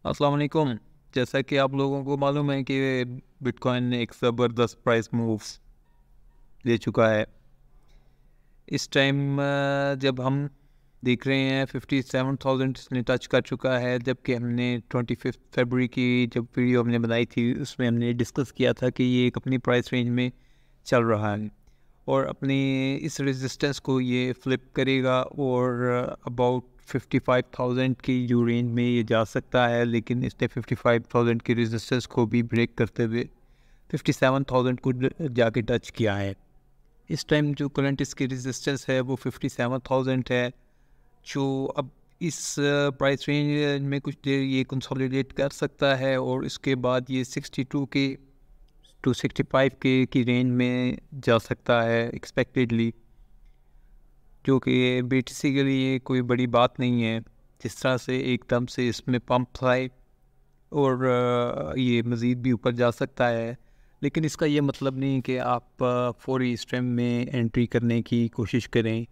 अस्सलाम वालेकुम। जैसा कि आप लोगों को मालूम है कि बिटकॉइन ने एक ज़बरदस्त प्राइस मूव ले चुका है। इस टाइम जब हम देख रहे हैं 57,000 इसने टच कर चुका है, जबकि हमने 25 फरवरी की जब वीडियो हमने बनाई थी उसमें हमने डिस्कस किया था कि ये एक अपनी प्राइस रेंज में चल रहा है और अपनी इस रेजिस्टेंस को ये फ्लिप करेगा और अबाउट 55,000 की जो रेंज में ये जा सकता है, लेकिन इसने 55,000 की रेजिस्टेंस को भी ब्रेक करते हुए 57,000 को जाके टच किया है। इस टाइम जो करंट इसकी रेजिस्टेंस है वो 57,000 है, जो अब इस प्राइस रेंज में कुछ देर ये कंसोलिडेट कर सकता है और इसके बाद ये 62 के टू 65 के की रेंज में जा सकता है एक्सपेक्टेडली, जो कि बीटीसी के लिए कोई बड़ी बात नहीं है। जिस तरह से एकदम से इसमें पंप आए और ये मज़ीद भी ऊपर जा सकता है, लेकिन इसका ये मतलब नहीं कि आप फौरी स्ट्रीम में एंट्री करने की कोशिश करें,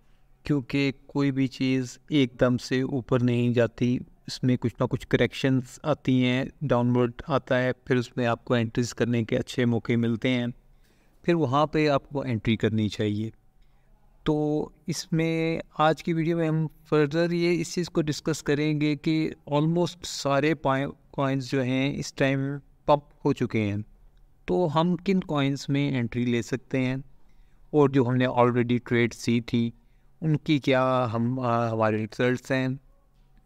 क्योंकि कोई भी चीज़ एकदम से ऊपर नहीं जाती। इसमें कुछ ना कुछ करेक्शंस आती हैं, डाउनवर्ड आता है, फिर उसमें आपको एंट्रीज करने के अच्छे मौके मिलते हैं, फिर वहाँ पे आपको एंट्री करनी चाहिए। तो इसमें आज की वीडियो में हम फर्दर ये इस चीज़ को डिस्कस करेंगे कि ऑलमोस्ट सारे कॉइन्स जो हैं इस टाइम पंप हो चुके हैं, तो हम किन कॉइन्स में एंट्री ले सकते हैं और जो हमने ऑलरेडी ट्रेड सी थी उनकी क्या हमारे रिजल्ट्स हैं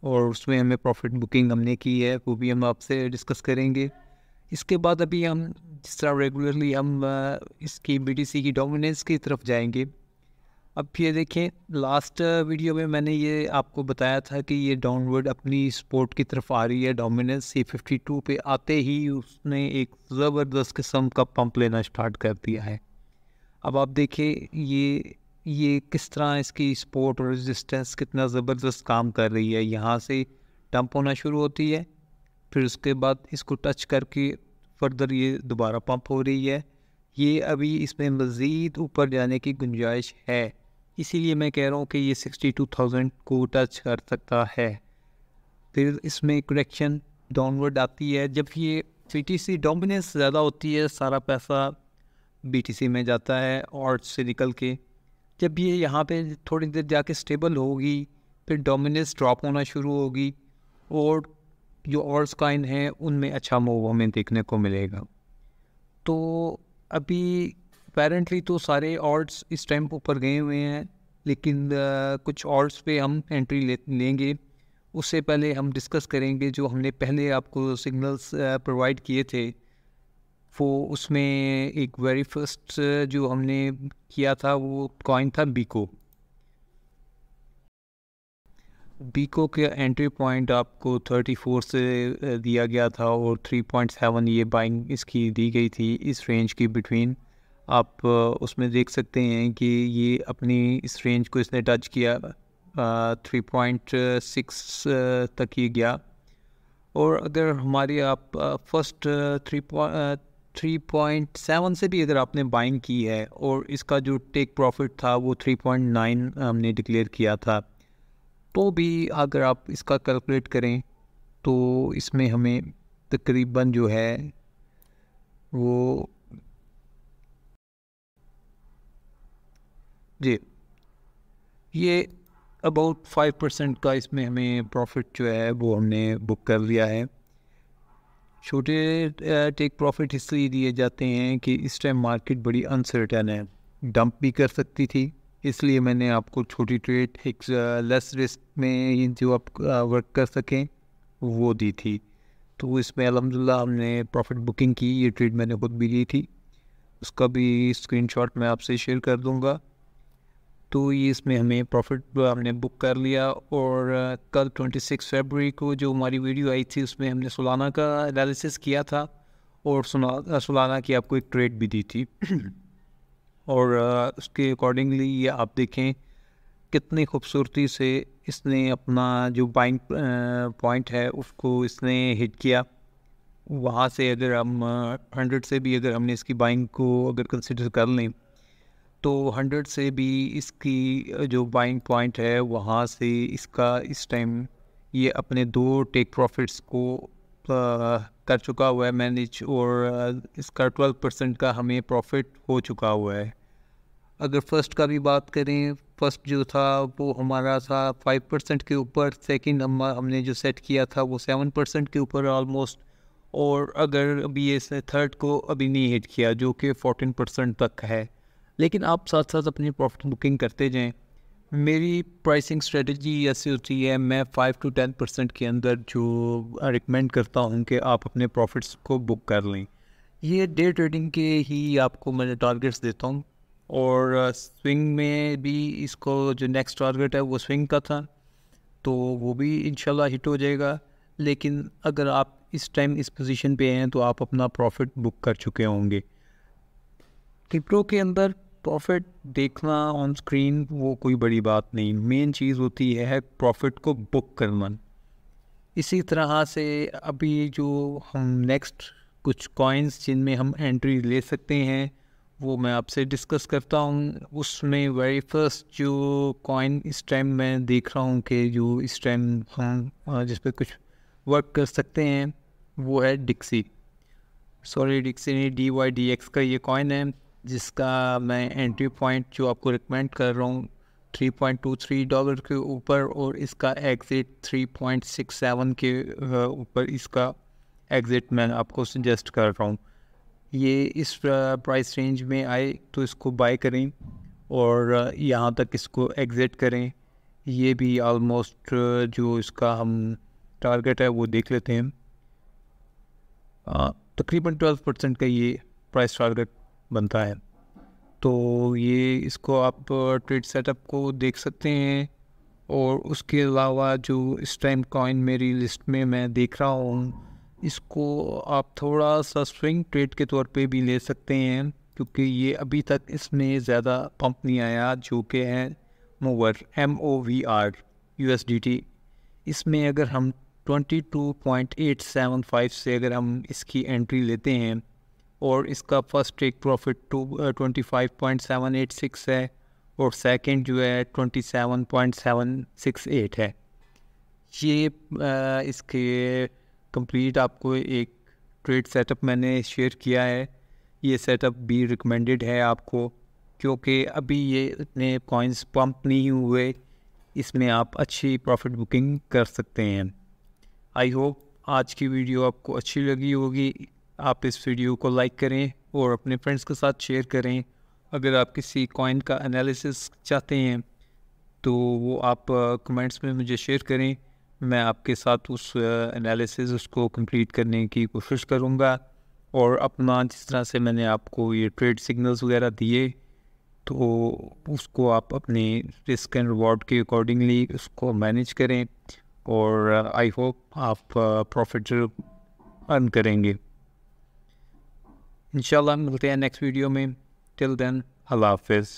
और उसमें हमें प्रॉफिट बुकिंग हमने की है वो भी हम आपसे डिस्कस करेंगे। इसके बाद अभी हम जिस तरह रेगुलरली हम इसकी बीटीसी की डोमिनेंस की तरफ जाएंगे। अब ये देखें, लास्ट वीडियो में मैंने ये आपको बताया था कि ये डाउनवर्ड अपनी सपोर्ट की तरफ आ रही है। डोमिनेंस ये 52 पे आते ही उसने एक ज़बरदस्त किस्म का पंप लेना स्टार्ट कर दिया है। अब आप देखिए ये किस तरह इसकी सपोर्ट और रेजिस्टेंस कितना ज़बरदस्त काम कर रही है। यहाँ से डंप होना शुरू होती है, फिर उसके बाद इसको टच करके फर्दर ये दोबारा पंप हो रही है। ये अभी इसमें मज़ीद ऊपर जाने की गुंजाइश है, इसीलिए मैं कह रहा हूँ कि ये 62,000 को टच कर सकता है। फिर इसमें करेक्शन डाउनवर्ड आती है। जब ये बीटीसी डोमिनेंस ज़्यादा होती है, सारा पैसा बीटीसी में जाता है और से निकल के जब ये यहाँ पे थोड़ी देर जाके स्टेबल होगी, फिर डोमिनेंस ड्रॉप होना शुरू होगी और जो ऑल्स कॉइन हैं उनमें अच्छा मूव हमें देखने को मिलेगा। तो अभी अपेरेंटली तो सारे ऑल्ट्स इस टाइम ऊपर गए हुए हैं, लेकिन कुछ ऑल्ट्स पे हम एंट्री लेंगे। उससे पहले हम डिस्कस करेंगे जो हमने पहले आपको सिग्नल्स प्रोवाइड किए थे, वो उसमें एक वेरी फर्स्ट जो हमने किया था वो कॉइन था बीको। बीको के एंट्री पॉइंट आपको 34 से दिया गया था और 3.7 ये बाइंग इसकी दी गई थी इस रेंज की बिटवीन। आप उसमें देख सकते हैं कि ये अपनी इस रेंज को इसने टच किया, 3.6 तक ये गया। और अगर हमारी आप फर्स्ट 3.7 से भी अगर आपने बाइंग की है और इसका जो टेक प्रॉफिट था वो 3.9 हमने डिक्लेयर किया था, तो भी अगर आप इसका कैलकुलेट करें तो इसमें हमें तकरीबन जो है वो जी ये अबाउट 5% का इसमें हमें प्रॉफिट जो है वो हमने बुक कर लिया है। छोटे टेक प्रॉफिट इसलिए दिए जाते हैं कि इस टाइम मार्केट बड़ी अनसर्टन है, डंप भी कर सकती थी, इसलिए मैंने आपको छोटी ट्रेड एक लेस रिस्क में जो आप वर्क कर सकें वो दी थी। तो इसमें अल्हम्दुलिल्लाह हमने प्रॉफिट बुकिंग की। ये ट्रेड मैंने खुद भी ली थी, उसका भी स्क्रीनशॉट मैं आपसे शेयर कर दूंगा। तो ये इसमें हमें प्रॉफिट हमने बुक कर लिया। और कल 26 फरवरी को जो हमारी वीडियो आई थी उसमें हमने सोलाना का एनालिसिस किया था और सोलाना की आपको एक ट्रेड भी दी थी और उसके अकॉर्डिंगली ये आप देखें कितनी खूबसूरती से इसने अपना जो बाइंग पॉइंट है उसको इसने हिट किया। वहाँ से अगर हम 100 से भी अगर हमने इसकी बाइंग को अगर कंसिडर कर लें तो 100 से भी इसकी जो बाइंग पॉइंट है वहाँ से इसका इस टाइम ये अपने 2 टेक प्रॉफिट्स को कर चुका हुआ है मैनेज, और इसका 12% का हमें प्रॉफिट हो चुका हुआ है। अगर फ़र्स्ट का भी बात करें, फ़र्स्ट जो था वो हमारा था 5% के ऊपर, सेकंड हमने जो सेट किया था वो 7% के ऊपर ऑलमोस्ट, और अगर अभी ये थर्ड को अभी नहीं हिट किया जो कि 14% तक है। लेकिन आप साथ साथ अपनी प्रॉफिट बुकिंग करते जाएं। मेरी प्राइसिंग स्ट्रेटजी ऐसी होती है, मैं 5 to 10% के अंदर जो रिकमेंड करता हूँ कि आप अपने प्रॉफिट्स को बुक कर लें। ये डे ट्रेडिंग के ही आपको मैं टारगेट्स देता हूँ, और स्विंग में भी इसको जो नेक्स्ट टारगेट है वो स्विंग का था, तो वो भी इंशाल्लाह हिट हो जाएगा। लेकिन अगर आप इस टाइम इस पोजीशन पे हैं तो आप अपना प्रॉफिट बुक कर चुके होंगे। क्रिप्टो के अंदर प्रॉफिट देखना ऑन स्क्रीन वो कोई बड़ी बात नहीं, मेन चीज़ होती है प्रॉफिट को बुक करना। इसी तरह से अभी जो हम नेक्स्ट कुछ कॉइन्स जिनमें हम एंट्री ले सकते हैं वो मैं आपसे डिस्कस करता हूँ। उसमें वेरी फर्स्ट जो कॉइन इस टाइम मैं देख रहा हूँ कि जो इस टाइम हम जिस पे कुछ वर्क कर सकते हैं वो है डिक्सी। सॉरी, डिक्सी नहीं, DYDX का ये कॉइन है जिसका मैं एंट्री पॉइंट जो आपको रिकमेंड कर रहा हूँ $3.23 के ऊपर, और इसका एग्ज़िट 3.67 के ऊपर इसका एग्ज़िट मैं आपको सजेस्ट कर रहा हूँ। ये इस प्राइस रेंज में आए तो इसको बाय करें और यहाँ तक इसको एग्ज़िट करें। ये भी ऑलमोस्ट जो इसका हम टारगेट है वो देख लेते हैं। तकरीबन 12% का ये प्राइस टारगेट बनता है। तो ये इसको आप ट्रेड सेटअप को देख सकते हैं। और उसके अलावा जो इस टाइम कॉइन मेरी लिस्ट में मैं देख रहा हूँ, इसको आप थोड़ा सा स्विंग ट्रेड के तौर पे भी ले सकते हैं, क्योंकि ये अभी तक इसमें ज़्यादा पंप नहीं आया, जो कि है मूवर MOVR USDT। इसमें अगर हम 22.875 से अगर हम इसकी एंट्री लेते हैं और इसका फर्स्ट टेक प्रॉफिट 25.786 है और सेकंड जो है 27.768 है। ये इसके कंप्लीट आपको एक ट्रेड सेटअप मैंने शेयर किया है। ये सेटअप भी रिकमेंडेड है आपको, क्योंकि अभी ये इतने कॉइन्स पंप नहीं हुए, इसमें आप अच्छी प्रॉफिट बुकिंग कर सकते हैं। आई होप आज की वीडियो आपको अच्छी लगी होगी। आप इस वीडियो को लाइक करें और अपने फ्रेंड्स के साथ शेयर करें। अगर आप किसी कॉइन का एनालिसिस चाहते हैं तो वो आप कमेंट्स में मुझे शेयर करें, मैं आपके साथ उस एनालिसिस उसको कंप्लीट करने की कोशिश करूँगा। और अपना जिस तरह से मैंने आपको ये ट्रेड सिग्नल्स वगैरह दिए, तो उसको आप अपने रिस्क एंड रिवॉर्ड के अकॉर्डिंगली उसको मैनेज करें, और आई होप आप प्रॉफिट अर्न करेंगे। इंशाल्लाह मिलते हैं नेक्स्ट वीडियो में। टिल देन, अल्लाह हाफिज़।